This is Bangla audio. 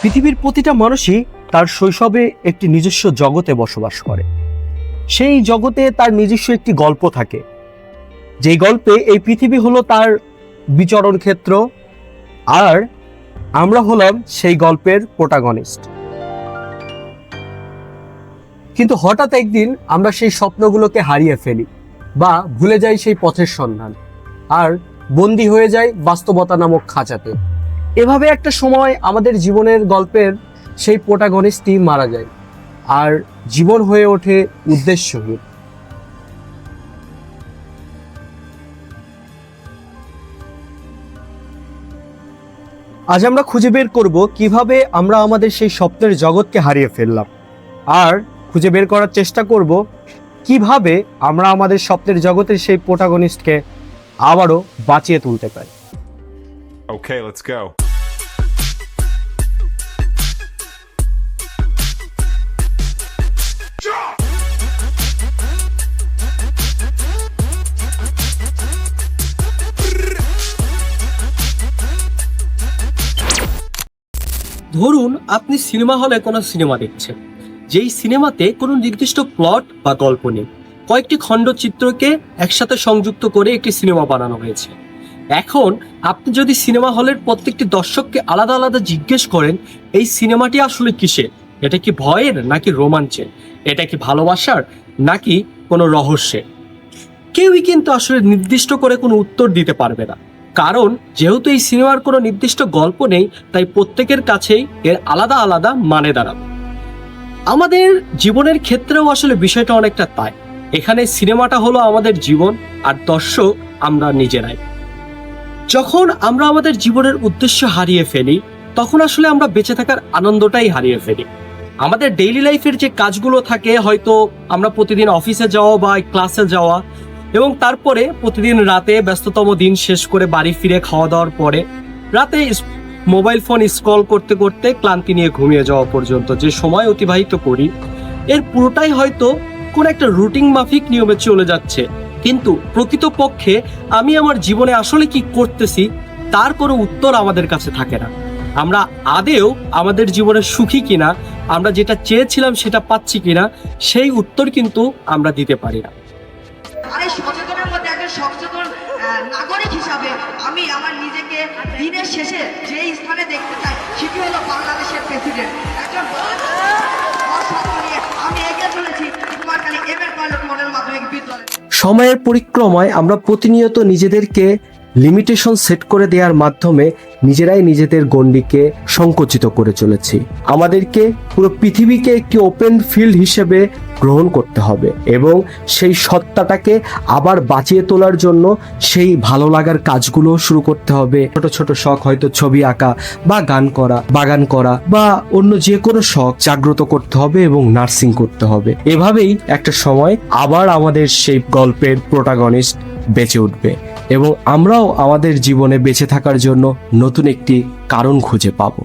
পৃথিবীর প্রতিটা মানুষই তার শৈশবে একটি নিজস্ব জগতে বসবাস করে। সেই জগতে তার নিজস্ব একটি গল্প থাকে, যেই গল্পে এই পৃথিবী হলো তার বিচরণ ক্ষেত্র, আর আমরা হলাম সেই গল্পের প্রোটাগনিস্ট। কিন্তু হঠাৎ একদিন আমরা সেই স্বপ্নগুলোকে হারিয়ে ফেলি বা ভুলে যাই সেই পথের সন্ধান, আর বন্দী হয়ে যায় বাস্তবতা নামক খাঁচাতে। এভাবে একটা সময় আমাদের জীবনের গল্পের সেই প্রোটাগনিস্টই মারা যায়, আর জীবন হয়ে ওঠে উদ্দেশ্যহীন। আজ আমরা খুঁজে বের করব কিভাবে আমরা আমাদের সেই স্বপ্নের জগৎকে হারিয়ে ফেললাম, আর খুঁজে বের করার চেষ্টা করব কিভাবে আমরা আমাদের স্বপ্নের জগতের সেই প্রোটাগনিস্টকে আবারও বাঁচিয়ে তুলতে পারি। Okay, let's go. ধরুন আপনি সিনেমা হলে কোনো সিনেমা দেখছেন, যেই সিনেমাতে কোনো নির্দিষ্ট প্লট বা গল্প নেই, কয়েকটি খণ্ডচিত্রকে একসাথে সংযুক্ত করে একটি সিনেমা বানানো হয়েছে। এখন আপনি যদি সিনেমা হলের প্রত্যেকটি দর্শককে আলাদা আলাদা জিজ্ঞেস করেন এই সিনেমাটি আসলে কিসের, এটা কি ভয়ের নাকি রোমাঞ্চের, এটা কি ভালোবাসার নাকি কোনো রহস্যের, কেউই কিন্তু আসলে নির্দিষ্ট করে কোনো উত্তর দিতে পারবে না। কারণ যেহেতু এই সিনেমার কোনো নির্দিষ্ট গল্প নেই, তাই প্রত্যেকের কাছেই এর আলাদা আলাদা মানে দাঁড়াবে। আমাদের জীবনের ক্ষেত্রেও আসলে বিষয়টা অনেকটা তাই। এখানে সিনেমাটা হলো আমাদের জীবন, আর দর্শক আমরা নিজেরাই। যখন আমরা আমাদের জীবনের উদ্দেশ্য হারিয়ে ফেলি, তখন আসলে আমরা বেঁচে থাকার আনন্দটাই হারিয়ে ফেলি। আমাদের ডেইলি লাইফের যে কাজগুলো থাকে, হয়তো আমরা প্রতিদিন অফিসে যাওয়া বা ক্লাসে যাওয়া, এবং তারপরে প্রতিদিন রাতে ব্যস্ততম দিন শেষ করে বাড়ি ফিরে খাওয়া দাওয়ার পরে রাতে মোবাইল ফোন স্ক্রল করতে করতে ক্লান্তি নিয়ে ঘুমিয়ে যাওয়া পর্যন্ত যে সময় অতিবাহিত করি, এর পুরোটাই হয়তো কোন একটা রুটিন মাফিক নিয়মে চলে যাচ্ছে। কিন্তু প্রকৃতপক্ষে আমি আমার জীবনে আসলে কি করতেছি তার কোনো উত্তর আমাদের কাছে থাকে না। আমরা আদেও আমাদের জীবনে সুখী কিনা, আমরা যেটা চেয়েছিলাম সেটা পাচ্ছি কিনা, সেই উত্তর কিন্তু আমরা দিতে পারি না। আর এই সচেতনের মধ্যে একজন সচেতন নাগরিক হিসাবে আমি আমার নিজেকে দিনের শেষে যে স্থানে দেখতে চাই সেটি হলো বাংলাদেশের প্রেসিডেন্ট। একজন স্বপ্ন নিয়ে আমি এগিয়ে চলেছি কুমারখালী এমএর পাইলট মডেল মাধ্যমিক বিদ্যালয়। সময়ের পরিক্রমায় আমরা প্রতিনিয়ত নিজেদেরকে লিমিটেশন সেট করে দেওয়ার মাধ্যমে নিজেরাই নিজেদের গণ্ডিকে সংকুচিত করে চলেছি। আমাদেরকে পুরো পৃথিবীকে একটি ওপেন ফিল্ড হিসেবে গ্রহণ করতে হবে এবং সেই সত্তাটাকে আবার বাঁচিয়ে তোলার জন্য সেই ভালো লাগার কাজগুলো শুরু করতে হবে। ছোট ছোট শখ, হয়তো ছবি আঁকা বা গান করা, বাগান করা বা অন্য যে কোনো শখ জাগ্রত করতে হবে এবং নার্সিং করতে হবে। এভাবেই একটা সময় আবার আমাদের সেই গল্পের প্রোটাগনিস্ট বেঁচে উঠবে এবং আমরাও আমাদের জীবনে বেঁচে থাকার জন্য নতুন একটি কারণ খুঁজে পাবো।